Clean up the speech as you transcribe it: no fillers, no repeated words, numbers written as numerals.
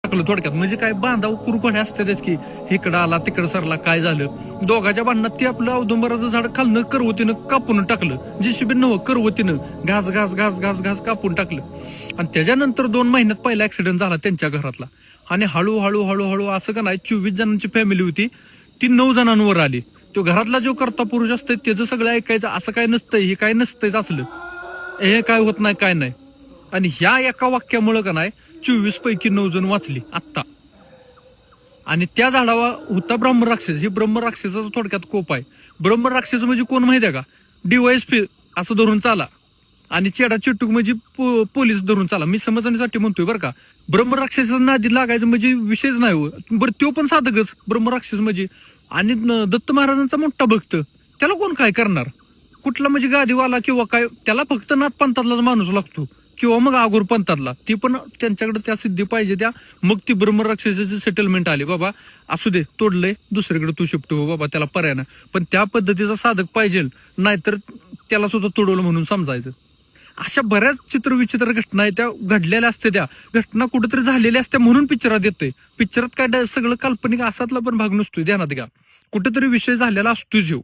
टाकलं थोडक्यात. म्हणजे काय बांधाव कुरकोड्या असतातच की इकडं आला तिकडं सरला काय झालं. दोघाच्या भांडणात ते आपलं औदुंबराचं झाड खालनं करवतीनं कापून टाकलं. JCB नव्हं करवतीनं घास घास घास घास घास कापून टाकलं. आणि त्याच्यानंतर 2 महिन्यात पहिला ऍक्सिडेंट झाला त्यांच्या घरातला. आणि हळूहळू हळूहळू असं का नाही 24 जणांची फॅमिली होती ती 9 जणांवर आली. तो घरातला जो करता पुरुष असतोय त्याचं सगळं ऐकायचं असं काय नसतंय, हे काय नसतंयच असलं, हे काय होत नाही काय नाही. आणि ह्या एका वाक्यामुळं का नाही 24 पैकी 9 जण वाचली आत्ता. आणि त्या झाडावर होता ब्रह्मराक्षस. ही ब्रह्मराक्षसाचा थोडक्यात कोप आहे. ब्रह्मराक्षस म्हणजे कोण माहिती आहे का? DYSP असं धरून चाला. आणि चेडा चिटूक म्हणजे पोलीस धरून चाला. मी समजण्यासाठी म्हणतोय बरं का. ब्रह्मराक्षसाच्या नादी लागायचं म्हणजे विषयच नाही हो. बरं तो पण साधकच ब्रह्मराक्षस म्हणजे. आणि दत्त महाराजांचा मोठा भक्त, त्याला कोण काय करणार? कुठला म्हणजे गादीवाला किंवा काय, त्याला फक्त नाथ पंथातलाच माणूस लागतो किंवा मग आगोर पंथातला. ती पण त्यांच्याकडे त्या सिद्धी पाहिजे त्या. मग ती ब्रह्मराक्षसाची सेटलमेंट आली. बाबा असू दे तोडलंय दुसरीकडे तू शिफ्ट हो बाबा, त्याला पर्याय नाही. पण त्या पद्धतीचा साधक पाहिजे, नाहीतर त्याला सुद्धा तोडवलं म्हणून समजायचं. अशा बऱ्याच चित्रविचित्र घटना आहेत त्या घडलेल्या असते. त्या घटना कुठेतरी झालेल्या असत्या म्हणून पिक्चरात येते. पिक्चरात काय सगळं काल्पनिक असातला पण भाग नसतोय, ध्यानात घ्या. कुठेतरी विषय झालेला असतोच ह्यो.